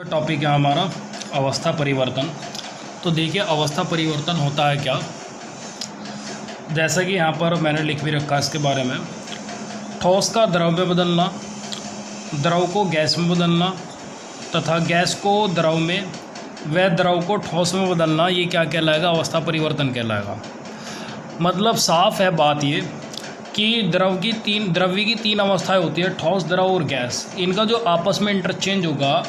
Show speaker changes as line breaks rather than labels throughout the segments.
Topic है हमारा अवस्था परिवर्तन। तो देखिए अवस्था परिवर्तन होता है क्या, जैसा कि यहाँ पर मैंने लिख भी रखा है इसके बारे में। ठोस का द्रव में बदलना, द्रव को गैस में बदलना तथा गैस को द्रव में व द्रव को ठोस में बदलना, ये क्या कहलाएगा? अवस्था परिवर्तन कहलाएगा। मतलब साफ है बात ये कि द्रव्य की तीन अवस्थाएं होती है, ठोस, द्रव और गैस। इनका जो आपस में इंटरचेंज होगा,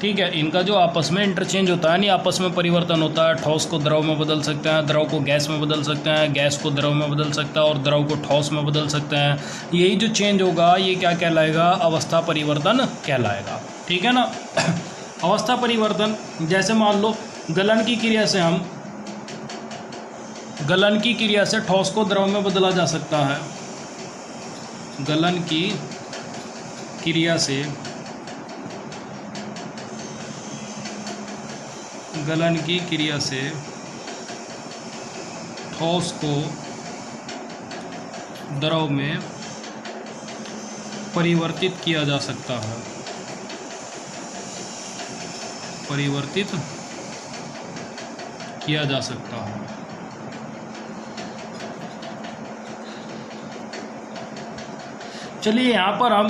ठीक है, इनका जो आपस में इंटरचेंज होता है नहीं, आपस में परिवर्तन होता है। ठोस को द्रव में बदल सकते हैं, द्रव को गैस में बदल सकते हैं, गैस को द्रव में बदल सकता है और द्रव को ठोस में बदल सकते हैं। यही जो चेंज होगा ये क्या कहलाएगा? अवस्था परिवर्तन कहलाएगा। ठीक है ना। अवस्था परिवर्तन, जैसे मान लो गलन की क्रिया से ठोस को द्रव में बदला जा सकता है। गलन की क्रिया से ठोस को द्रव में परिवर्तित किया जा सकता है। चलिए यहाँ पर हम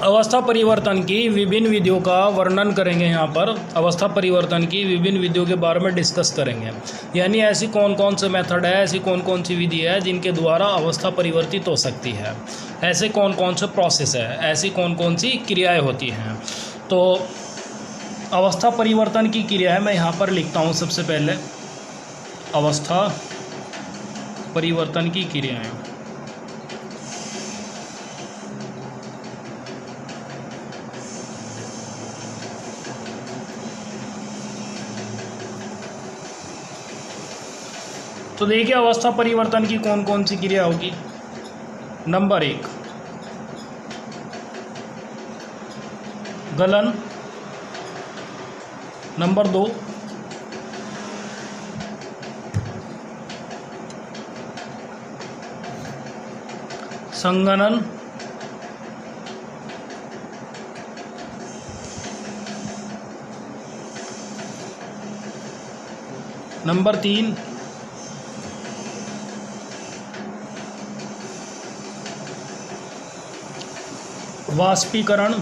अवस्था परिवर्तन की विभिन्न विधियों का वर्णन करेंगे। यहाँ पर अवस्था परिवर्तन की विभिन्न विधियों के बारे में डिस्कस करेंगे। यानी ऐसी कौन कौन से मेथड है, ऐसी कौन कौन सी विधि है जिनके द्वारा अवस्था परिवर्तित हो सकती है, ऐसे कौन कौन से प्रोसेस है, ऐसी कौन कौन सी क्रियाएं होती हैं। तो अवस्था परिवर्तन की क्रियाएं मैं यहाँ पर लिखता हूँ। सबसे पहले अवस्था परिवर्तन की क्रियाएं। तो देखिए अवस्था परिवर्तन की कौन कौन सी क्रिया होगी। नंबर 1 गलन, नंबर 2 संघनन, नंबर 3 वाष्पीकरण,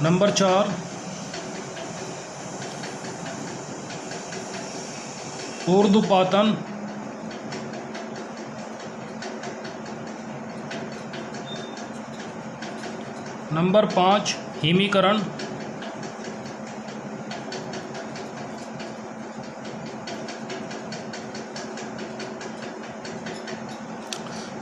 नंबर 4 ऊर्ध्वपातन, नंबर 5 हिमीकरण,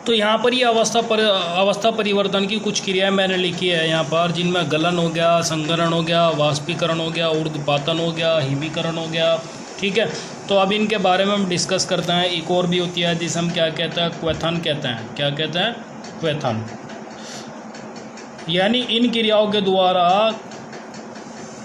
तो यहाँ पर ये अवस्था परिवर्तन की कुछ क्रियाएं मैंने लिखी है यहाँ पर, जिनमें गलन हो गया, संघनन हो गया, वाष्पीकरण हो गया, ऊर्ध्वपातन हो गया, हिमीकरण हो गया। ठीक है, तो अब इनके बारे में हम डिस्कस करते हैं। एक और भी होती है जिसे हम क्या कहते हैं? क्वथन कहते हैं। क्या कहते हैं? क्वथन। यानी इन क्रियाओं के द्वारा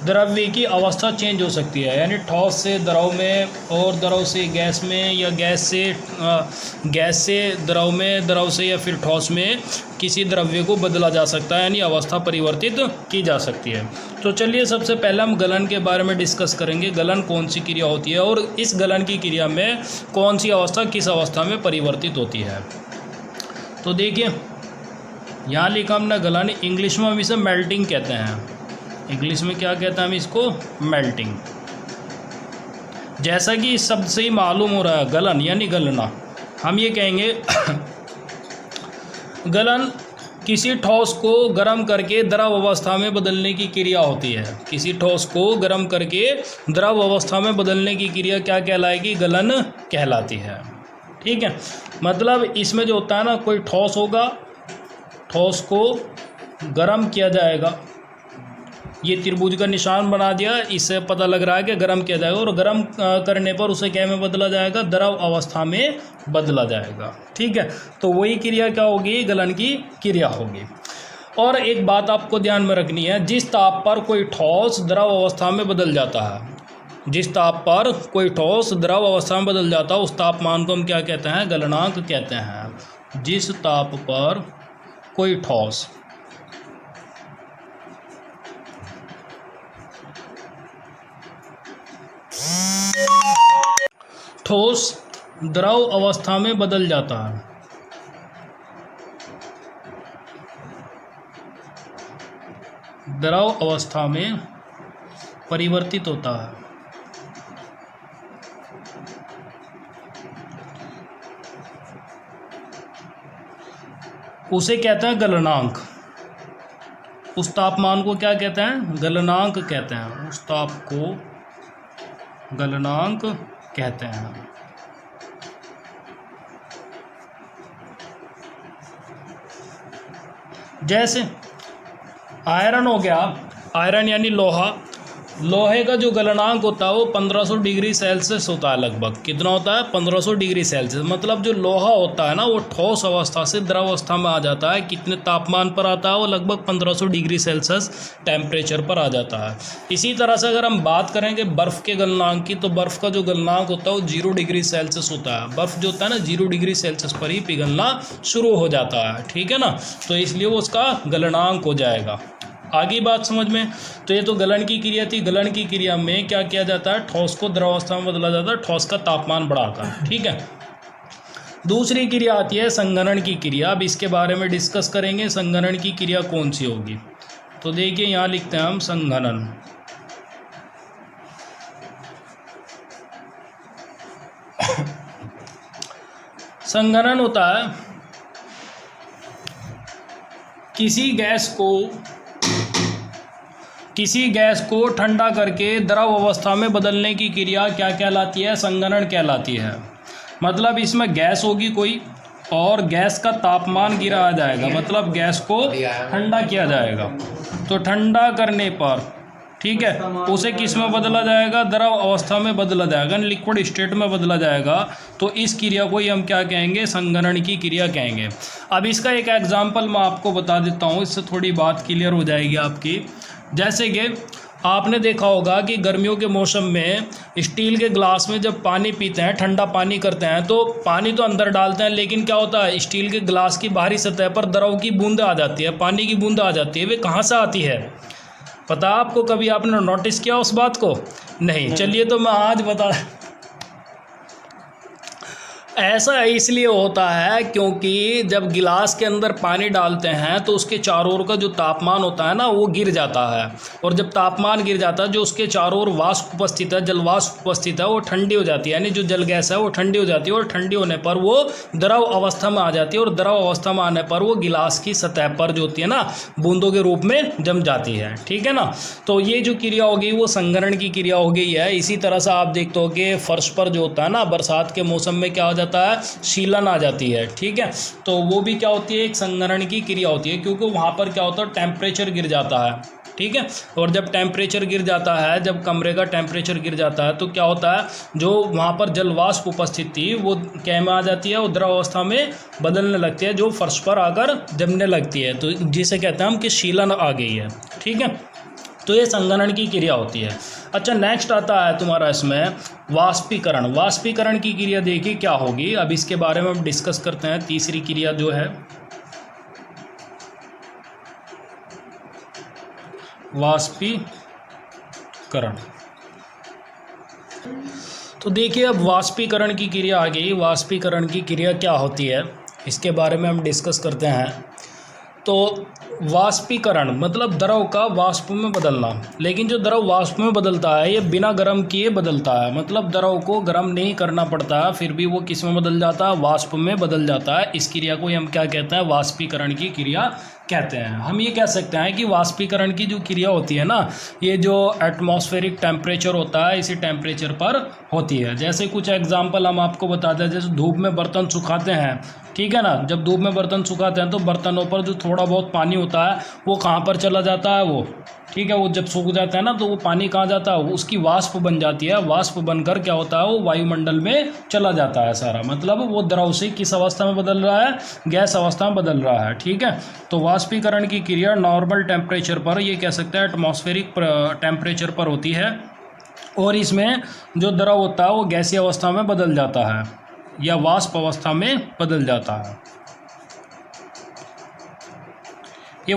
द्रव्य की अवस्था चेंज हो सकती है। यानी ठोस से द्रव में और द्रव से गैस में, या गैस से द्रव में, द्रव से या फिर ठोस में किसी द्रव्य को बदला जा सकता है, यानी अवस्था परिवर्तित की जा सकती है। तो चलिए सबसे पहले हम गलन के बारे में डिस्कस करेंगे। गलन कौन सी क्रिया होती है और इस गलन की क्रिया में कौन सी अवस्था किस अवस्था में परिवर्तित होती है। तो देखिए यहाँ लिखा हमने गलन, इंग्लिश में हम इसे मेल्टिंग कहते हैं। इंग्लिश में क्या कहते हैं हम इसको? मेल्टिंग। जैसा कि इस शब्द से ही मालूम हो रहा है, गलन यानी गलना, हम ये कहेंगे गलन किसी ठोस को गर्म करके द्रव अवस्था में बदलने की क्रिया होती है। किसी ठोस को गर्म करके द्रव अवस्था में बदलने की क्रिया क्या कहलाएगी? गलन कहलाती है। ठीक है, मतलब इसमें जो होता है ना, कोई ठोस होगा, ठोस को गर्म किया जाएगा, ये त्रिभुज का निशान बना दिया, इससे पता लग रहा है कि गर्म किया जाएगा, और गर्म करने पर उसे क्या में बदला जाएगा? द्रव अवस्था में बदला जाएगा। ठीक है, तो वही क्रिया क्या होगी? गलन की क्रिया होगी। और एक बात आपको ध्यान में रखनी है, जिस ताप पर कोई ठोस द्रव अवस्था में बदल जाता है, जिस ताप पर कोई ठोस द्रव अवस्था में बदल जाता है, उस तापमान को हम क्या कहते हैं? गलनांक कहते हैं। जिस ताप पर कोई ठोस द्रव अवस्था में बदल जाता है। द्रव अवस्था में परिवर्तित होता है। उसे कहते हैं गलनांक। उस तापमान को क्या कहते हैं? गलनांक कहते हैं। उस ताप को गलनांक कहते हैं। जैसे आयरन हो गया, आयरन यानी लोहा। लोहे का जो गलनांक होता है वो 1500 डिग्री सेल्सियस होता है लगभग। कितना होता है? 1500 डिग्री सेल्सियस। मतलब जो लोहा होता है ना वो ठोस अवस्था से द्रव अवस्था में आ जाता है। कितने तापमान पर आता है? वो लगभग 1500 डिग्री सेल्सियस टेम्परेचर पर आ जाता है। इसी तरह से अगर हम बात करेंगे बर्फ़ के गलनांक की, तो बर्फ़ का जो गलनांक होता है वो 0 डिग्री सेल्सियस होता है। बर्फ़ जो होता है ना 0 डिग्री सेल्सियस पर ही पिघलना शुरू हो जाता है। ठीक है ना? तो इसलिए वो उसका गलनांक हो जाएगा। आगे बात समझ में? तो ये तो गलन की क्रिया थी। गलन की क्रिया में क्या किया जाता है? ठोस को द्रव अवस्था में बदला जाता है, ठोस का तापमान बढ़ाकर। ठीक है। दूसरी क्रिया आती है संघनन की क्रिया। अब इसके बारे में डिस्कस करेंगे, संघनन की क्रिया कौन सी होगी। तो देखिए यहाँ लिखते हैं हम संघनन। संघनन होता है किसी गैस को ठंडा करके द्रव अवस्था में बदलने की क्रिया क्या कहलाती है? संघनन कहलाती है। मतलब इसमें गैस होगी कोई और गैस का तापमान गिराया जाएगा, मतलब गैस को ठंडा किया जाएगा। तो ठंडा करने पर, ठीक है, उसे किस में बदला जाएगा? द्रव अवस्था में बदला जाएगा, लिक्विड स्टेट में बदला जाएगा। तो इस क्रिया को ही हम क्या कहेंगे? संघनन की क्रिया कहेंगे। अब इसका एक एग्जाम्पल मैं आपको बता देता हूँ, इससे थोड़ी बात क्लियर हो जाएगी आपकी। जैसे कि आपने देखा होगा कि गर्मियों के मौसम में स्टील के ग्लास में जब पानी पीते हैं, ठंडा पानी करते हैं, तो पानी तो अंदर डालते हैं, लेकिन क्या होता है? स्टील के ग्लास की बाहरी सतह पर द्रव की बूंद आ जाती है, पानी की बूंद आ जाती है। वे कहाँ से आती है पता आपको? कभी आपने नोटिस किया उस बात को? नहीं। चलिए तो मैं आज बता। ऐसा इसलिए होता है क्योंकि जब गिलास के अंदर पानी डालते हैं तो उसके चारों ओर का जो तापमान होता है ना वो गिर जाता है। और जब तापमान गिर जाता है, जो उसके चारों ओर वाष्प उपस्थित है, जल वाष्प उपस्थित है, वो ठंडी हो जाती है। यानी जो जल गैस है वो ठंडी हो जाती है, और ठंडी होने पर वो द्रव अवस्था में आ जाती है। और द्रव अवस्था में आने पर वो गिलास की सतह पर जो होती है ना बूंदों के रूप में जम जाती है। ठीक है ना? तो ये जो क्रिया हो गई वो संघनन की क्रिया हो गई है। इसी तरह से आप देखते हो कि फर्श पर जो होता है ना बरसात के मौसम में क्या हो जाता है? शीलन आ जाती है। ठीक है। तो वो भी क्या होती है? एक संघनन की क्रिया होती है, क्योंकि वहाँ पर क्या होता है? टेम्परेचर गिर जाता है। ठीक है। और जब टेम्परेचर गिर जाता है, जब कमरे का टेम्परेचर गिर जाता है, तो क्या होता है? जो वहाँ पर जल वाष्प उपस्थित थी वो क्या में आ जाती है? वो द्रव अवस्था में बदलने लगती है, जो फर्श पर आकर जमने लगती है। तो जिसे कहते हैं हम कि शीलन आ गई है। ठीक है। तो ये संघनन की क्रिया होती है। अच्छा, नेक्स्ट आता है तुम्हारा इसमें वाष्पीकरण। वाष्पीकरण की क्रिया देखिए क्या होगी। अब इसके बारे में हम डिस्कस करते हैं। तीसरी क्रिया जो है वाष्पीकरण। तो देखिए अब वाष्पीकरण की क्रिया आ गई। वाष्पीकरण की क्रिया क्या होती है इसके बारे में हम डिस्कस करते हैं। तो वाष्पीकरण मतलब द्रव का वाष्प में बदलना। लेकिन जो द्रव वाष्प में बदलता है ये बिना गर्म किए बदलता है, मतलब द्रव को गर्म नहीं करना पड़ता है, फिर भी वो किस में बदल जाता है? वाष्प में बदल जाता है। इस क्रिया को हम क्या कहते हैं? वाष्पीकरण की क्रिया कहते हैं। हम ये कह सकते हैं कि वाष्पीकरण की जो क्रिया होती है ना, ये जो एटमॉस्फेरिक टेम्परेचर होता है इसी टेम्परेचर पर होती है। जैसे कुछ एग्जांपल हम आपको बताते हैं। जैसे धूप में बर्तन सुखाते हैं, ठीक है ना? जब धूप में बर्तन सुखाते हैं तो बर्तनों पर जो थोड़ा बहुत पानी होता है वो कहाँ पर चला जाता है? वो, ठीक है, वो जब सूख जाता है ना तो वो पानी कहाँ जाता है? उसकी वाष्प बन जाती है। वाष्प बनकर क्या होता है? वो वायुमंडल में चला जाता है सारा। मतलब वो द्रव से किस अवस्था में बदल रहा है? गैस अवस्था में बदल रहा है। ठीक है। तो वाष्पीकरण की क्रिया नॉर्मल टेम्परेचर पर, ये कह सकते हैं एटमॉस्फेरिक टेम्परेचर पर होती है, और इसमें जो द्रव होता है वो गैसीय अवस्था में बदल जाता है या वाष्प अवस्था में बदल जाता है। ये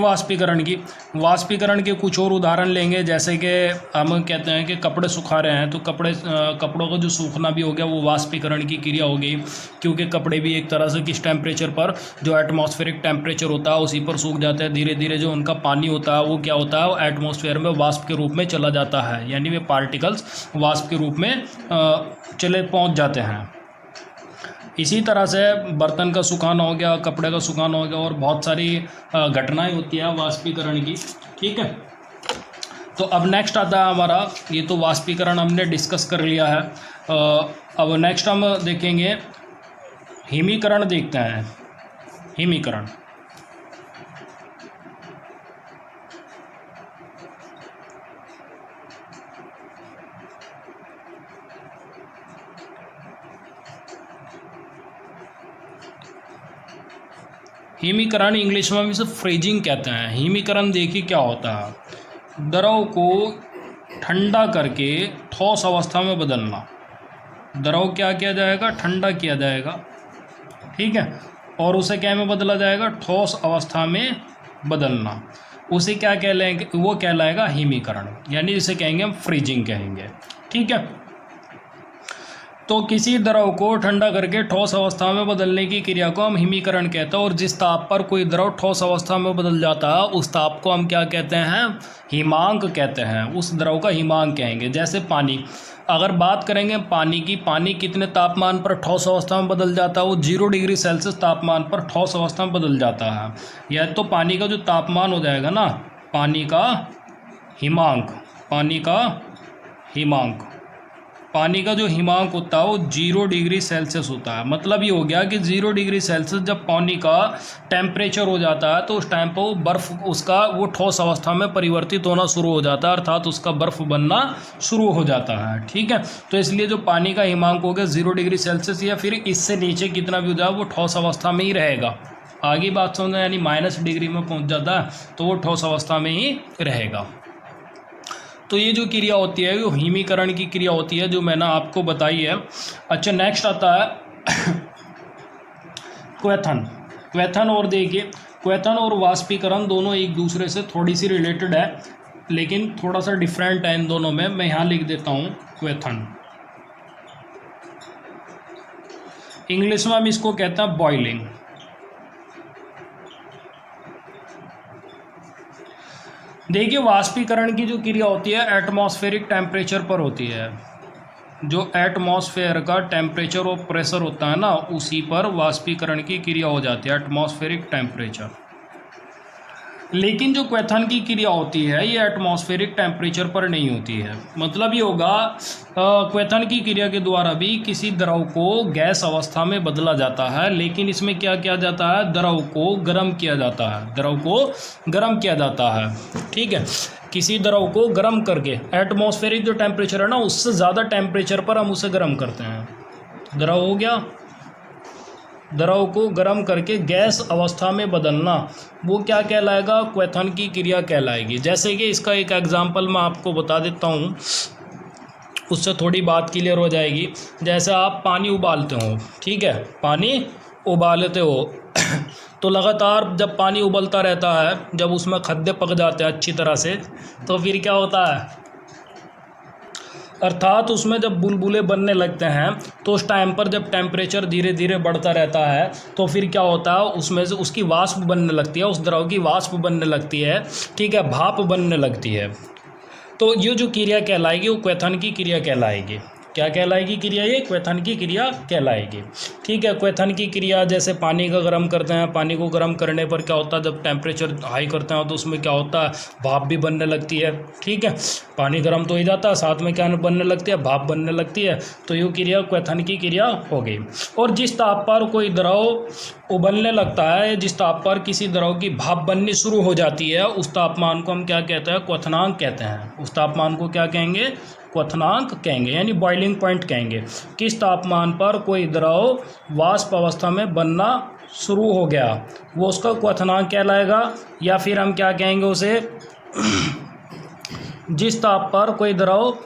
वाष्पीकरण के कुछ और उदाहरण लेंगे, जैसे कि हम कहते हैं कि कपड़े सुखा रहे हैं तो कपड़ों का जो सूखना भी हो गया वो वाष्पीकरण की क्रिया हो गई, क्योंकि कपड़े भी एक तरह से किस टेम्परेचर पर, जो एटमॉस्फेरिक टेम्परेचर होता है उसी पर सूख जाते हैं। धीरे धीरे जो उनका पानी होता है वो क्या होता है, एटमॉस्फेयर में वाष्प के रूप में चला जाता है, यानी वे पार्टिकल्स वाष्प के रूप में चले पहुँच जाते हैं। इसी तरह से बर्तन का सुखाना हो गया, कपड़े का सुखाना हो गया, और बहुत सारी घटनाएं होती हैं वाष्पीकरण की। ठीक है, तो अब नेक्स्ट आता है हमारा, ये तो वाष्पीकरण हमने डिस्कस कर लिया है। अब नेक्स्ट हम देखेंगे हिमीकरण, देखते हैं हिमीकरण। हिमीकरण इंग्लिश में इसे फ्रीजिंग कहते हैं। हिमीकरण देखिए क्या होता है, द्रव को ठंडा करके ठोस अवस्था में बदलना। द्रव क्या किया जाएगा, ठंडा किया जाएगा, ठीक है, और उसे क्या में बदला जाएगा, ठोस अवस्था में बदलना। उसे क्या कहलाएंगे, वो कहलाएगा हिमीकरण, यानी जिसे कहेंगे हम फ्रीजिंग कहेंगे। ठीक है, तो किसी द्रव को ठंडा करके ठोस अवस्था में बदलने की क्रिया को हम हिमीकरण कहते हैं। और जिस ताप पर कोई द्रव ठोस अवस्था में बदल जाता है उस ताप को हम क्या कहते हैं, हिमांक कहते हैं। उस द्रव का हिमांक कहेंगे। जैसे पानी, अगर बात करेंगे पानी की, पानी कितने तापमान पर ठोस अवस्था में बदल जाता है, वो 0 डिग्री सेल्सियस तापमान पर ठोस अवस्था में बदल जाता है। या तो पानी का जो तापमान हो जाएगा ना, पानी का हिमांक, पानी का जो हिमांक होता है वो 0 डिग्री सेल्सियस होता है। मतलब ये हो गया कि 0 डिग्री सेल्सियस जब पानी का टेम्परेचर हो जाता है तो उस टाइम पर वो बर्फ़, उसका वो ठोस अवस्था में परिवर्तित होना शुरू हो जाता है, अर्थात उसका बर्फ़ बनना शुरू हो जाता है। ठीक है, तो इसलिए जो पानी का हिमांक हो गया 0 डिग्री सेल्सियस, या फिर इससे नीचे कितना भी हो जाए वो ठोस अवस्था में ही रहेगा। आगे बात समझना, यानी -डिग्री में पहुँच जाता है तो वो ठोस अवस्था में ही रहेगा। तो ये जो क्रिया होती है वो हिमीकरण की क्रिया होती है, जो मैंने आपको बताई है। अच्छा, नेक्स्ट आता है क्वेथन। और देखिए, क्वेथन और वाष्पीकरण दोनों एक दूसरे से थोड़ी सी रिलेटेड है, लेकिन थोड़ा सा डिफरेंट है इन दोनों में। मैं यहाँ लिख देता हूँ क्वेथन। इंग्लिश में हम इसको कहते हैं बॉइलिंग। देखिए, वाष्पीकरण की जो क्रिया होती है एटमॉस्फेरिक टेम्परेचर पर होती है। जो एटमॉस्फेयर का टेम्परेचर और प्रेशर होता है ना, उसी पर वाष्पीकरण की क्रिया हो जाती है, एटमॉस्फेरिक टेम्परेचर। लेकिन जो क्वेथन की क्रिया होती है ये एटमॉस्फेरिक टेम्परेचर पर नहीं होती है। मतलब ये होगा, क्वेथन की क्रिया के द्वारा भी किसी द्रव को गैस अवस्था में बदला जाता है, लेकिन इसमें क्या किया जाता है, द्रव को गर्म किया जाता है। ठीक है, किसी द्रव को गर्म करके, एटमॉस्फेरिक जो टेम्परेचर है ना उससे ज़्यादा टेम्परेचर पर हम उसे गर्म करते हैं। द्रव हो गया, द्रव को गर्म करके गैस अवस्था में बदलना, वो क्या कहलाएगा, क्वेथन की क्रिया कहलाएगी। जैसे कि इसका एक एग्जांपल मैं आपको बता देता हूँ, उससे थोड़ी बात क्लियर हो जाएगी। जैसे आप पानी उबालते हो, ठीक है, पानी उबालते हो तो लगातार जब पानी उबलता रहता है, जब उसमें खद्दे पक जाते हैं अच्छी तरह से, तो फिर क्या होता है, अर्थात उसमें जब बुलबुले बनने लगते हैं तो उस टाइम पर जब टेम्परेचर धीरे धीरे बढ़ता रहता है तो फिर क्या होता है, उसमें से उसकी वाष्प बनने लगती है, उस द्रव की वाष्प बनने लगती है, ठीक है, भाप बनने लगती है। तो ये जो क्रिया कहलाएगी वो क्वेथन की क्रिया कहलाएगी। क्या कहलाएगी क्रिया, ये क्वेथन की क्रिया कहलाएगी। ठीक है, क्वेथन की क्रिया जैसे पानी का गर्म करते हैं, पानी को गर्म करने पर क्या होता है, जब टेम्परेचर हाई करते हैं तो उसमें क्या होता है, भाप भी बनने लगती है। ठीक है, पानी गर्म तो ही जाता है, साथ में क्या बनने लगती है, भाप बनने लगती है। तो ये क्रिया क्वेथन की क्रिया हो गई। और जिस ताप पर कोई द्रव उबलने लगता है, जिस ताप पर किसी द्रव की भाप बननी शुरू हो जाती है, उस तापमान को हम क्या कहते हैं, क्वथनांक कहते हैं। उस तापमान को क्या कहेंगे, क्वथनांक कहेंगे, यानी बॉइलिंग पॉइंट कहेंगे। किस तापमान पर कोई द्रव वाष्प अवस्था में बनना शुरू हो गया वो उसका क्वथनांक कहलाएगा। या फिर हम क्या कहेंगे उसे, जिस ताप पर कोई द्रव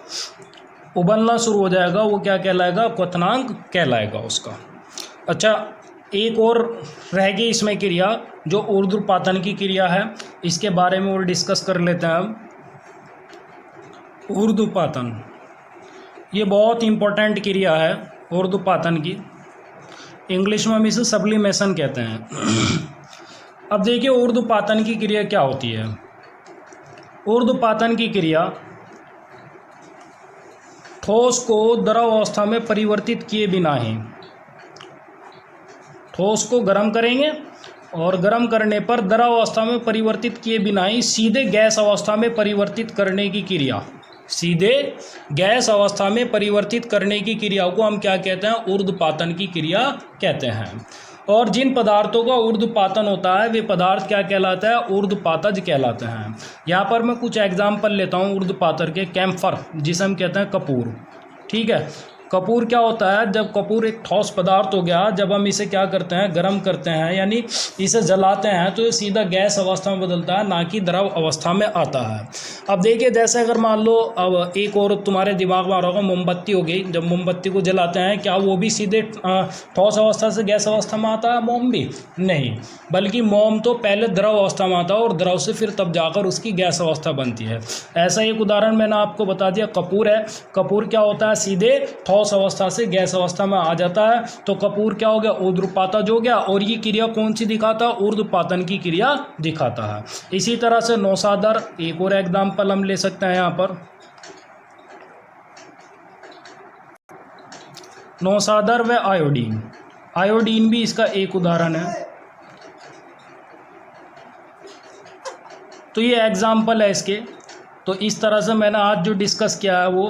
उबलना शुरू हो जाएगा वो क्या कहलाएगा, क्वथनांक कहलाएगा उसका। अच्छा, एक और रह गई इसमें क्रिया जो ऊर्ध्वपातन की क्रिया है, इसके बारे में और डिस्कस कर लेते हैं हम। ऊर्ध्वपातन ये बहुत इम्पोर्टेंट क्रिया है ऊर्ध्वपातन की, इंग्लिश में हम इसे सब्लिमेशन कहते हैं। अब देखिए ऊर्ध्वपातन की क्रिया क्या होती है। ऊर्ध्वपातन की क्रिया ठोस को द्रव अवस्था में परिवर्तित किए बिना ही, ठोस को गर्म करेंगे और गर्म करने पर द्रव अवस्था में परिवर्तित किए बिना ही सीधे गैस अवस्था में परिवर्तित करने की क्रिया, सीधे गैस अवस्था में परिवर्तित करने की क्रिया को हम क्या कहते हैं, ऊर्ध्वपातन की क्रिया कहते हैं। और जिन पदार्थों का ऊर्ध्वपातन होता है वे पदार्थ क्या कहलाता है, ऊर्ध्वपातज कहलाते हैं। यहाँ पर मैं कुछ एग्जाम्पल लेता हूँ ऊर्ध्वपातन के। कैम्फर जिसे हम कहते हैं कपूर, ठीक है। कपूर क्या होता है, जब कपूर एक ठोस पदार्थ हो गया, जब हम इसे क्या करते हैं, गर्म करते हैं यानी इसे जलाते हैं तो ये सीधा गैस अवस्था में बदलता है, ना कि द्रव अवस्था में आता है। अब देखिए जैसे अगर मान लो अब एक और तुम्हारे दिमाग में आ रहा होगा, मोमबत्ती हो गई, जब मोमबत्ती को जलाते हैं क्या वो भी सीधे ठोस अवस्था से गैस अवस्था में आता है, मोम भी नहीं, बल्कि मोम तो पहले द्रव अवस्था में आता है और द्रव से फिर तब जाकर उसकी गैस अवस्था बनती है। ऐसा एक उदाहरण मैंने आपको बता दिया, कपूर है। कपूर क्या होता है, सीधे ठोस अवस्था से गैस अवस्था में आ जाता है, तो कपूर क्या हो गया, ऊर्ध्वपातज हो गया। और ये क्रिया कौन सी दिखाता है, ऊर्ध्वपातन की क्रिया दिखाता है। इसी तरह से नौसादर एक और एग्जाम्पल हम ले सकते हैं यहाँ पर। नौसादर व आयोडीन, आयोडीन भी इसका एक उदाहरण है। तो ये एग्जाम्पल है इसके। तो इस तरह से मैंने आज जो डिस्कस किया है वो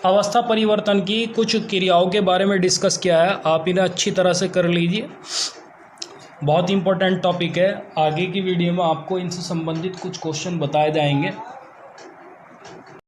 अवस्था परिवर्तन की कुछ क्रियाओं के बारे में डिस्कस किया है। आप इन्हें अच्छी तरह से कर लीजिए, बहुत इंपॉर्टेंट टॉपिक है। आगे की वीडियो में आपको इनसे संबंधित कुछ क्वेश्चन बताए जाएंगे।